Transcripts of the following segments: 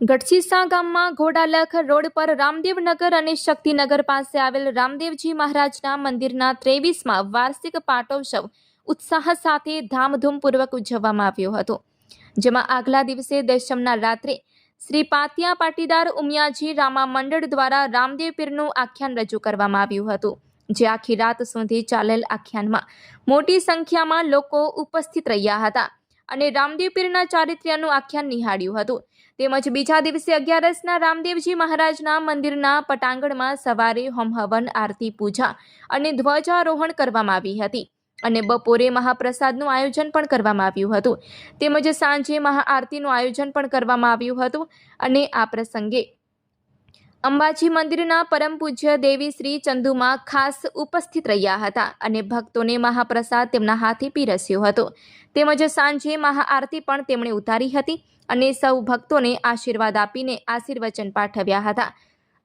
ગઢસીસા ગામમાં ઘોડાલખ રોડ પર રામદેવનગર અને શક્તિનગર પાસે આવેલ રામદેવજી મહારાજના મંદિરના 23માં વાર્ષિક પાટોત્સવ ઉત્સાહ સાથે ધામધૂમપૂર્વક ઉજવવામાં આવ્યો હતો, જેમાં આગલા દિવસે દશમના રાત્રે શ્રી પાતિયા પાટીદાર ઉમિયાજી રામા મંડળ દ્વારા રામદેવ પીરનું આખ્યાન રજૂ કરવામાં આવ્યું હતું, જે આખી રાત સુધી ચાલેલ આખ્યાનમાં મોટી સંખ્યામાં લોકો ઉપસ્થિત રહ્યા હતા અને રામદેવ પીરના ચારિત્ર્યનું આખ્યાન નિહાળ્યું હતું। તેમજ બીજા દિવસે 11ના રામદેવજી મહારાજના મંદિરના પટાંગણમાં સવારે હોમ હવન, આરતી, પૂજા અને ધ્વજારોહણ કરવામાં આવી હતી અને બપોરે મહાપ્રસાદનું આયોજન પણ કરવામાં આવ્યું હતું। તેમજ સાંજે મહાઆરતીનું આયોજન પણ કરવામાં આવ્યું હતું અને આ પ્રસંગે અંબાજી મંદિરના પરમ પૂજ્ય દેવી શ્રી ચંદુમાં ખાસ ઉપસ્થિત રહ્યા હતા અને ભક્તોને મહાપ્રસાદ તેમના હાથે પીરસ્યો હતો। તેમજ સાંજે મહાઆરતી પણ તેમણે ઉતારી હતી અને સૌ ભક્તોને આશીર્વાદ આપીને આશીર્વચન પાઠવ્યા હતા।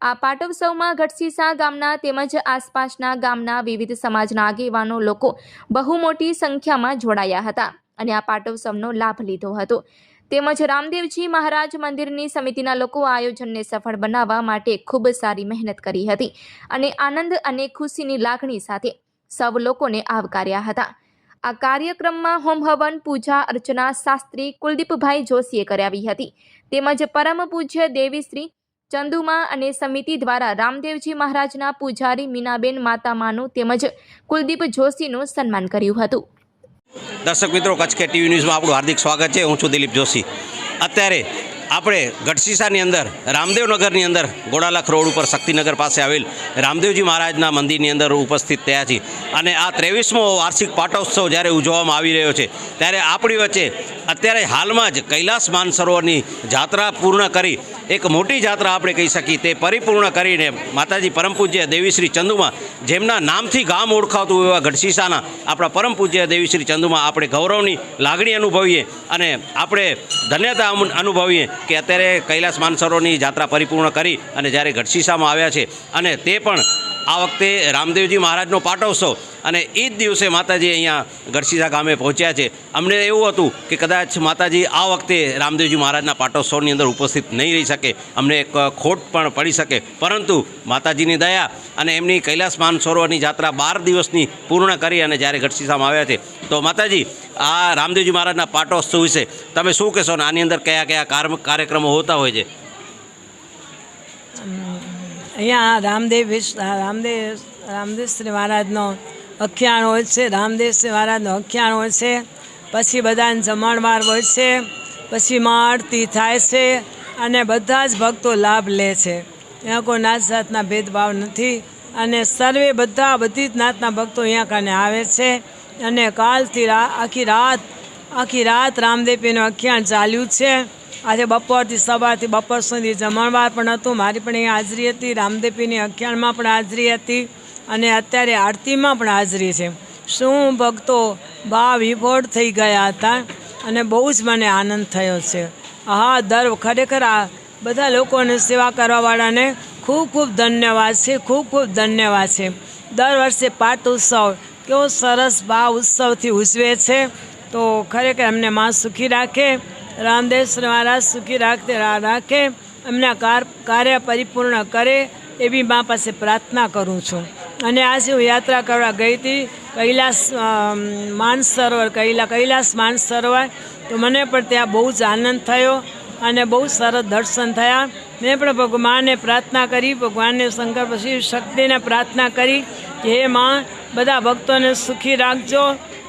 આ પાટોત્સવમાં ગઢસીસા ગામના તેમજ આસપાસના ગામના વિવિધ સમાજના આગેવાનો લોકો બહુ મોટી સંખ્યામાં જોડાયા હતા અને આ પાટોત્સવનો લાભ લીધો હતો। તેમજ રામદેવજી મહારાજ મંદિરની સમિતિના લોકો આયોજનને સફળ બનાવવા માટે ખૂબ સારી મહેનત કરી હતી અને આનંદ અને ખુશીની લાગણી સાથે સૌ લોકોને આવકાર્યા હતા। આ કાર્યક્રમમાં હોમ હવન, પૂજા અર્ચના શાસ્ત્રી કુલદીપભાઈ જોશીએ કરાવી હતી। તેમજ પરમ પૂજ્ય દેવી શ્રી ચંદુમા અને સમિતિ દ્વારા રામદેવજી મહારાજના પૂજારી મીનાબેન માતામાનું તેમજ કુલદીપ જોશીનું સન્માન કર્યું હતું। દર્શક મિત્રો, કચ્છ કે ટીવી ન્યૂઝમાં આપણું હાર્દિક સ્વાગત છે। હું છું દિલીપ જોશી। અત્યારે આપણે ગઢસીસાની અંદર રામદેવનગરની અંદર ઘોડાલખ રોડ ઉપર શક્તિનગર પાસે આવેલ રામદેવજી મહારાજના મંદિરની અંદર ઉપસ્થિત થયા છીએ અને આ 23મો વાર્ષિક પાટોત્સવ જ્યારે ઉજવવામાં આવી રહ્યો છે ત્યારે આપણી વચ્ચે અત્યારે હાલમાં જ કૈલાસ માનસરોવરની જાત્રા પૂર્ણ કરી એક મોટી જાત્રા આપણે કહી શકીએ તે પરિપૂર્ણ કરીને માતાજી પરમ પૂજ્ય દેવીશ્રી ચંદુમા, જેમના નામથી ગામ ઓળખાતું એવા ગઢસીસાના આપણા પરમ પૂજ્ય દેવીશ્રી ચંદુમા આપણે ગૌરવની લાગણી અનુભવીએ અને આપણે ધન્યતા અનુભવીએ કે અત્યારે કૈલાસ માનસરોવરની જાત્રા પરિપૂર્ણ કરી અને જ્યારે ગઢસીસામાં આવ્યા છે અને તે પણ આ વખતે રામદેવજી મહારાજનો પાટોત્સવ અને એ જ દિવસે માતાજી અહીંયા ગઢસીસા ગામે પહોંચ્યા છે। અમને એવું હતું કે કદાચ માતાજી આ વખતે રામદેવજી મહારાજના પાટોત્સવની અંદર ઉપસ્થિત નહીં રહી શકે, અમને એક ખોટ પણ પડી શકે, પરંતુ માતાજીની દયા અને એમની કૈલાસ માનસરોવરની જાત્રા 12 દિવસની પૂર્ણ કરી અને જ્યારે ગઢસીસામાં આવ્યા છે તો માતાજી આ રામદેવજી મહારાજના પાટોત્સવ વિશે તમે શું કહેશો ને આની અંદર કયા કયા કાર્યક્રમો હોતા હોય છે? અહીંયા રામદેવશ્રી મહારાજનો અખ્યાન હોય છે, રામદેવશ્રી મહારાજનો અખ્યાન હોય છે, પછી બધાને જમણવાર હોય છે, પછી આરતી થાય છે અને બધા જ ભક્તો લાભ લે છે। અહીંયા કોઈ નાત જાતના ભેદભાવ નથી અને સર્વે બધી જ નાતના ભક્તો અહીંયા કાને આવે છે અને કાલથી આખી રાત રામદેવપીરનું અખ્યાન ચાલ્યું છે। આજે બપોરથી સવારથી બપોર સુધી જમણવાર પણ હતું, મારી પણ અહીંયા હાજરી હતી, રામદેવપીરની અખ્યાનમાં પણ હાજરી હતી અને અત્યારે આરતીમાં પણ હાજરી છે। શું ભક્તો ભાવ વિભોર થઈ ગયા હતા અને બહુ જ મને આનંદ થયો છે। ખરેખર આ બધા લોકોને સેવા કરવાવાળાને ખૂબ ખૂબ ધન્યવાદ છે, ખૂબ ખૂબ ધન્યવાદ છે। દર વર્ષે પાટોત્સવ કેવો સરસ ભાવ ઉત્સવથી ઉજવે છે, તો ખરેખર અમને માં સુખી રાખે, રામદેવશ્રી મહારાજ સુખી રાખે, એમના કાર્ય પરિપૂર્ણ કરે એવી મા પાસે પ્રાર્થના કરું છું। અને આજે હું યાત્રા કરવા ગઈ હતી કૈલાસ માનસરોવર, તો મને પણ ત્યાં બહુ જ આનંદ થયો અને બહુ સરસ દર્શન થયા। મેં પણ ભગવાનને પ્રાર્થના કરી, ભગવાનને શંકર પછી શક્તિને પ્રાર્થના કરી કે હે માં, બધા ભક્તોને સુખી રાખજો,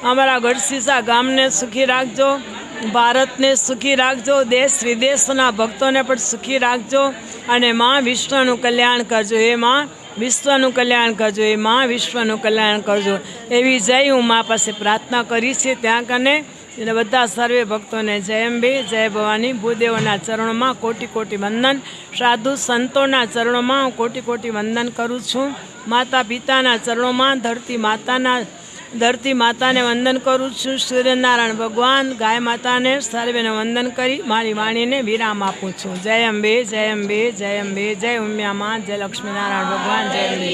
અમારા ગઢસીસા ગામને સુખી રાખજો, ભારતને સુખી રાખજો, દેશ વિદેશના ભક્તોને પણ સુખી રાખજો અને માં વિશ્વનું કલ્યાણ કરજો, એ માં વિશ્વનું કલ્યાણ કરજો, એ માં વિશ્વનું કલ્યાણ કરજો એવી જય હું મા પાસે પ્રાર્થના કરી છે। ત્યાં કને એટલે બધા સર્વે ભક્તોને જય અંબે, જય ભવાની, ભૂદેવોના ચરણોમાં કોટી કોટી વંદન, સાધુ સંતોના ચરણોમાં હું કોટી કોટી વંદન કરું છું। માતા પિતાના ચરણોમાં ધરતી માતાને વંદન કરું છું। સૂર્યનારાયણ ભગવાન, ગાય માતાને સર્વેને વંદન કરી મારી વાણીને વિરામ આપું છું। જય અંબે, જય અંબે, જય અંબે, જય ઉમિયા, જય લક્ષ્મીનારાયણ ભગવાન, જય અંબે।